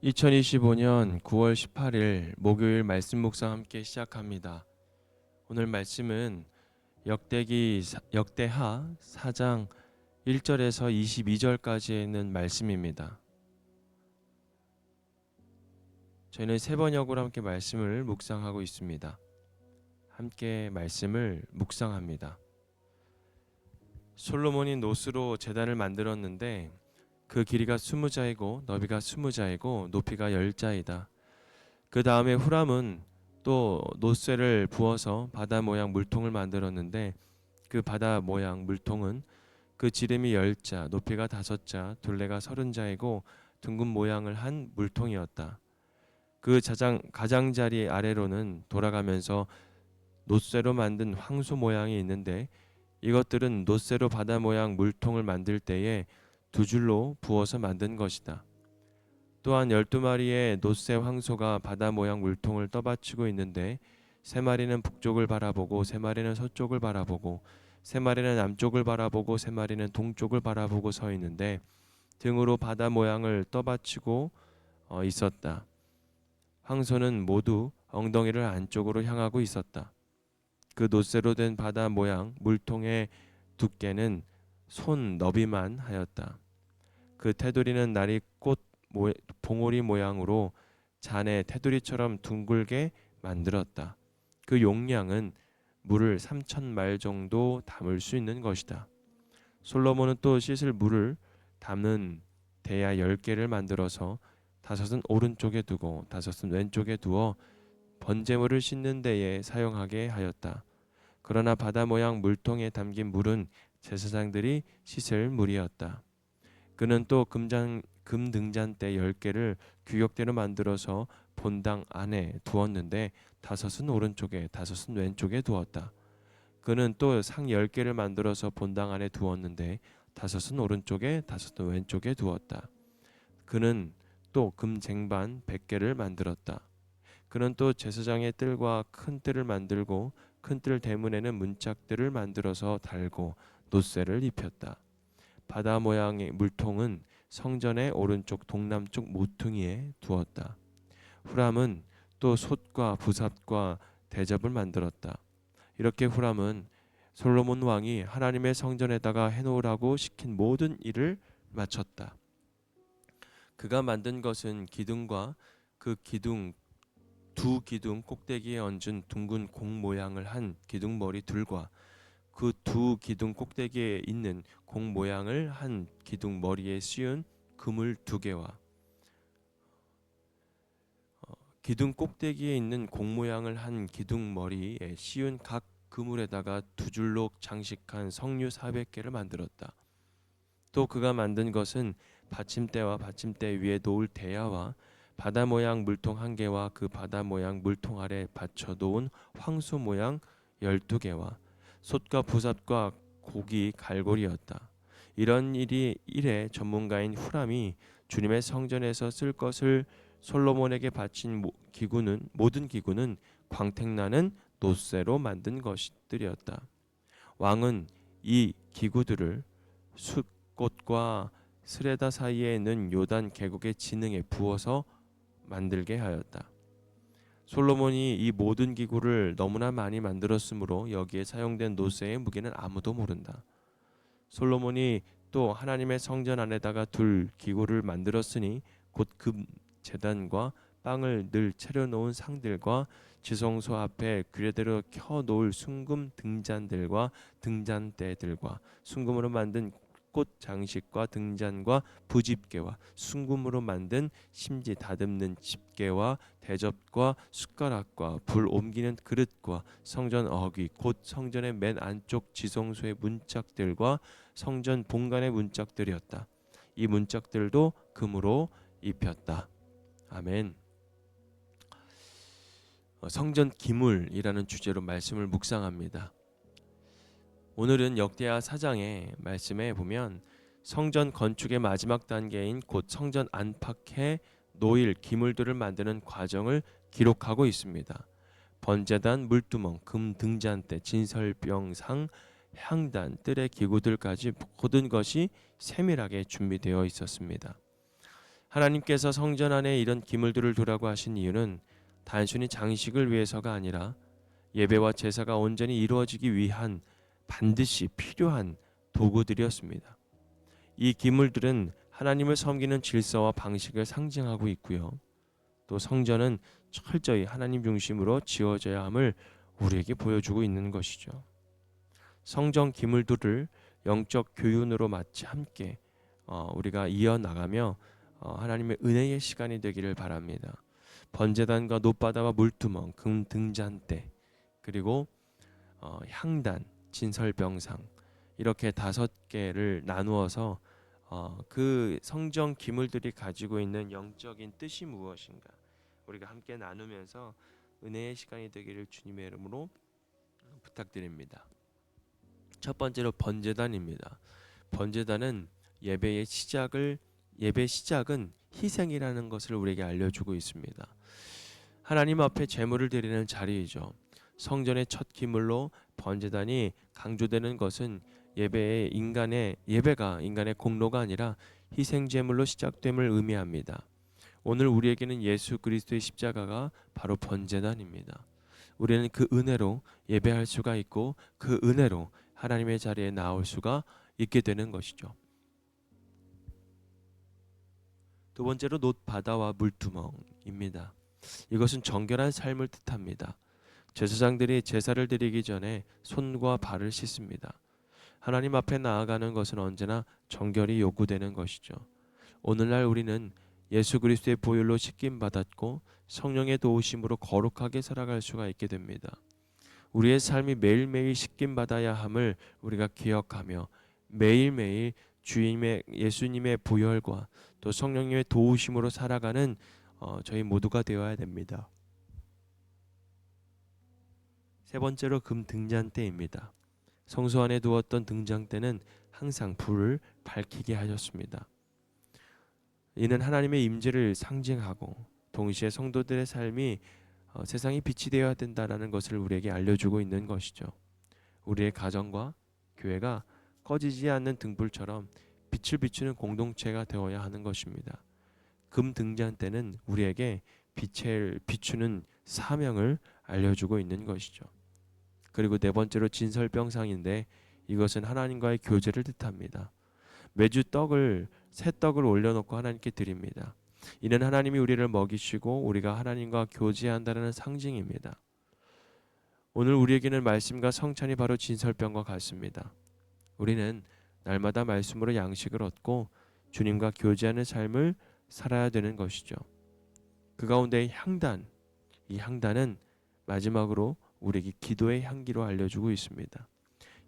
2025년 9월 18일 목요일 말씀 묵상 함께 시작합니다. 오늘 말씀은 역대하 4장 1절에서 22절까지에 있는 말씀입니다. 저희는 세 번역으로 함께 말씀을 묵상하고 있습니다. 함께 말씀을 묵상합니다. 솔로몬이 노스로 제단을 만들었는데 그 길이가 20자이고 너비가 20자이고 높이가 10자이다. 그 다음에 후람은 또 노쇠를 부어서 바다 모양 물통을 만들었는데 그 바다 모양 물통은 그 지름이 10자, 높이가 5자, 둘레가 30자이고 둥근 모양을 한 물통이었다. 그 가장자리 아래로는 돌아가면서 노쇠로 만든 황소 모양이 있는데 이것들은 노쇠로 바다 모양 물통을 만들 때에 두 줄로 부어서 만든 것이다. 또한 12마리의 노쇠 황소가 바다 모양 물통을 떠받치고 있는데 세 마리는 북쪽을 바라보고 세 마리는 서쪽을 바라보고 세 마리는 남쪽을 바라보고 세 마리는 동쪽을 바라보고 서 있는데 등으로 바다 모양을 떠받치고 있었다. 황소는 모두 엉덩이를 안쪽으로 향하고 있었다. 그 노쇠로 된 바다 모양 물통의 두께는 손 너비만 하였다. 그 테두리는 날이 꽃 봉오리 모양으로 잔에 테두리처럼 둥글게 만들었다. 그 용량은 물을 3,000말 정도 담을 수 있는 것이다. 솔로몬은 또 씻을 물을 담는 대야 10개를 만들어서 5은 오른쪽에 두고 5은 왼쪽에 두어 번제물을 씻는 데에 사용하게 하였다. 그러나 바다 모양 물통에 담긴 물은 제사장들이 씻을 물이었다. 그는 또 금등잔대 10개를 규격대로 만들어서 본당 안에 두었는데 5은 오른쪽에 5은 왼쪽에 두었다. 그는 또 상 10개를 만들어서 본당 안에 두었는데 5은 오른쪽에 5은 왼쪽에 두었다. 그는 또 금쟁반 100개를 만들었다. 그는 또 제사장의 뜰과 큰 뜰을 만들고 큰 뜰 대문에는 문짝들을 만들어서 달고 놋쇠를 입혔다. 바다 모양의 물통은 성전의 오른쪽 동남쪽 모퉁이에 두었다. 후람은 또 솥과 부삽과 대접을 만들었다. 이렇게 후람은 솔로몬 왕이 하나님의 성전에다가 해놓으라고 시킨 모든 일을 마쳤다. 그가 만든 것은 기둥과 그 두 기둥 꼭대기에 얹은 둥근 공 모양을 한 기둥머리 둘과 그 두 기둥 꼭대기에 있는 공 모양을 한 기둥 머리에 씌운 그물 2개와 기둥 꼭대기에 있는 공 모양을 한 기둥 머리에 씌운 각 그물에다가 2줄로 장식한 석류 400개를 만들었다. 또 그가 만든 것은 받침대와 받침대 위에 놓을 대야와 바다 모양 물통 1개와 그 바다 모양 물통 아래 받쳐 놓은 황소 모양 12개와 솥과 부삽과 고기 갈고리였다. 이런 일의 전문가인 후람이 주님의 성전에서 쓸 것을 솔로몬에게 바친 모든 기구는 광택나는 놋쇠로 만든 것들이었다. 왕은 이 기구들을 숫꽃과 스레다 사이에 있는 요단 계곡의 진흥에 부어서 만들게 하였다. 솔로몬이 이 모든 기구를 너무나 많이 만들었으므로 여기에 사용된 놋쇠의 무게는 아무도 모른다. 솔로몬이 또 하나님의 성전 안에다가 둘 기구를 만들었으니 곧 금 제단과 빵을 늘 차려놓은 상들과 지성소 앞에 규례대로 켜놓을 순금 등잔들과 등잔대들과 순금으로 만든 꽃 장식과 등잔과 부집게와 순금으로 만든 심지 다듬는 집게와 대접과 숟가락과 불 옮기는 그릇과 성전 어귀 곧 성전의 맨 안쪽 지성소의 문짝들과 성전 본관의 문짝들이었다. 이 문짝들도 금으로 입혔다. 아멘. 성전 기물이라는 주제로 말씀을 묵상합니다. 오늘은 역대하 4장의 말씀에 보면 성전 건축의 마지막 단계인 곧 성전 안팎에 놓일 기물들을 만드는 과정을 기록하고 있습니다. 번제단, 물두멍, 금 등잔대, 진설병상, 향단, 뜰의 기구들까지 모든 것이 세밀하게 준비되어 있었습니다. 하나님께서 성전 안에 이런 기물들을 두라고 하신 이유는 단순히 장식을 위해서가 아니라 예배와 제사가 온전히 이루어지기 위한 반드시 필요한 도구들이었습니다. 이 기물들은 하나님을 섬기는 질서와 방식을 상징하고 있고요. 또 성전은 철저히 하나님 중심으로 지어져야 함을 우리에게 보여주고 있는 것이죠. 성전 기물들을 영적 교훈으로 마치 함께 우리가 이어나가며 하나님의 은혜의 시간이 되기를 바랍니다. 번제단과 놋바다와 물두멍, 금 등잔대, 그리고 향단, 진설병상 이렇게 5개를 나누어서 그 성전 기물들이 가지고 있는 영적인 뜻이 무엇인가 우리가 함께 나누면서 은혜의 시간이 되기를 주님의 이름으로 부탁드립니다. 첫 번째로 번제단입니다. 번제단은 예배 시작은 희생이라는 것을 우리에게 알려주고 있습니다. 하나님 앞에 제물을 드리는 자리이죠. 성전의 첫 기물로 번제단이 강조되는 것은 예배가 인간의 공로가 아니라 희생 제물로 시작됨을 의미합니다. 오늘 우리에게는 예수 그리스도의 십자가가 바로 번제단입니다. 우리는 그 은혜로 예배할 수가 있고 그 은혜로 하나님의 자리에 나올 수가 있게 되는 것이죠. 두 번째로 놋바다와 물두멍입니다. 이것은 정결한 삶을 뜻합니다. 제사장들이 제사를 드리기 전에 손과 발을 씻습니다. 하나님 앞에 나아가는 것은 언제나 정결이 요구되는 것이죠. 오늘날 우리는 예수 그리스도의 보혈로 씻김 받았고 성령의 도우심으로 거룩하게 살아갈 수가 있게 됩니다. 우리의 삶이 매일매일 씻김 받아야 함을 우리가 기억하며 매일매일 예수님의 보혈과 또 성령님의 도우심으로 살아가는 저희 모두가 되어야 됩니다. 세 번째로 금 등잔대입니다. 성소 안에 두었던 등잔대는 항상 불을 밝히게 하셨습니다. 이는 하나님의 임재를 상징하고 동시에 성도들의 삶이 세상이 빛이 되어야 된다는 것을 우리에게 알려주고 있는 것이죠. 우리의 가정과 교회가 꺼지지 않는 등불처럼 빛을 비추는 공동체가 되어야 하는 것입니다. 금 등잔대는 우리에게 빛을 비추는 사명을 알려주고 있는 것이죠. 그리고 네 번째로 진설병상인데 이것은 하나님과의 교제를 뜻합니다. 매주 새 떡을 올려놓고 하나님께 드립니다. 이는 하나님이 우리를 먹이시고 우리가 하나님과 교제한다는 상징입니다. 오늘 우리에게는 말씀과 성찬이 바로 진설병과 같습니다. 우리는 날마다 말씀으로 양식을 얻고 주님과 교제하는 삶을 살아야 되는 것이죠. 그 가운데 이 향단은 마지막으로 우리에게 기도의 향기로 알려주고 있습니다.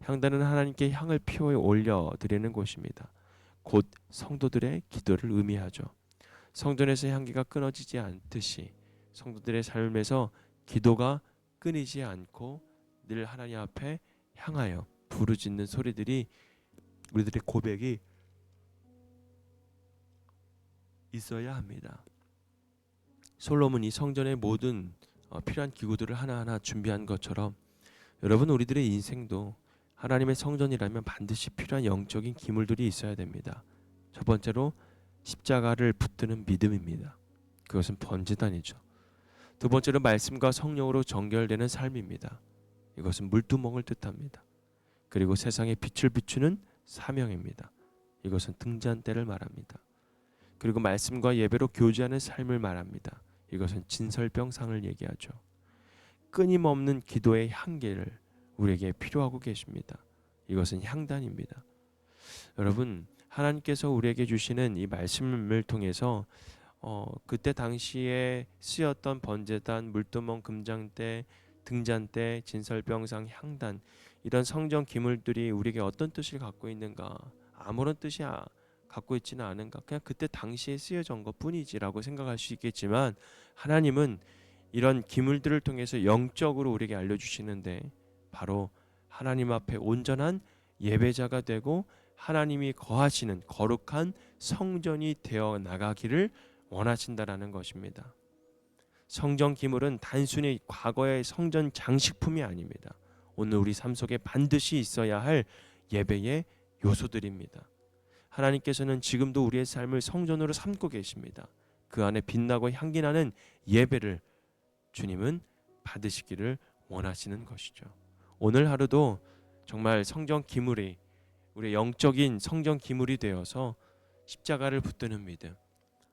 향단은 하나님께 향을 피워 올려드리는 곳입니다. 곧 성도들의 기도를 의미하죠. 성전에서 향기가 끊어지지 않듯이 성도들의 삶에서 기도가 끊이지 않고 늘 하나님 앞에 향하여 부르짖는 소리들이 우리들의 고백이 있어야 합니다. 솔로몬이 성전의 모든 필요한 기구들을 하나하나 준비한 것처럼 여러분 우리들의 인생도 하나님의 성전이라면 반드시 필요한 영적인 기물들이 있어야 됩니다. 첫 번째로 십자가를 붙드는 믿음입니다. 그것은 번제단이죠. 두 번째로 말씀과 성령으로 정결되는 삶입니다. 이것은 물두멍을 뜻합니다. 그리고 세상에 빛을 비추는 사명입니다. 이것은 등잔대를 말합니다. 그리고 말씀과 예배로 교제하는 삶을 말합니다. 이것은 진설병상을 얘기하죠. 끊임없는 기도의 향기를 우리에게 필요하고 계십니다. 이것은 향단입니다. 여러분 하나님께서 우리에게 주시는 이 말씀을 통해서 그때 당시에 쓰였던 번제단, 물두멍, 금장대, 등잔대, 진설병상, 향단 이런 성전 기물들이 우리에게 어떤 뜻을 갖고 있는가? 아무런 뜻이 갖고 있지는 않은가? 그냥 그때 당시에 쓰여진 것뿐이지라고 생각할 수 있겠지만 하나님은 이런 기물들을 통해서 영적으로 우리에게 알려주시는데 바로 하나님 앞에 온전한 예배자가 되고 하나님이 거하시는 거룩한 성전이 되어 나가기를 원하신다라는 것입니다. 성전 기물은 단순히 과거의 성전 장식품이 아닙니다. 오늘 우리 삶 속에 반드시 있어야 할 예배의 요소들입니다. 하나님께서는 지금도 우리의 삶을 성전으로 삼고 계십니다. 그 안에 빛나고 향기나는 예배를 주님은 받으시기를 원하시는 것이죠. 오늘 하루도 정말 성전 기물이 우리의 영적인 성전 기물이 되어서 십자가를 붙드는 믿음,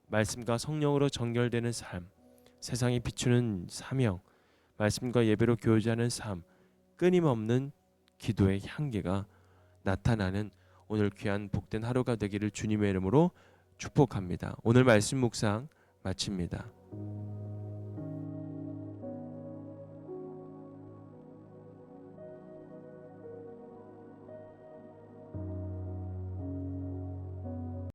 말씀과 성령으로 정결되는 삶, 세상에 비추는 사명, 말씀과 예배로 교제하는 삶, 끊임없는 기도의 향기가 나타나는 오늘 귀한 복된 하루가 되기를 주님의 이름으로 축복합니다. 오늘 말씀 묵상 마칩니다.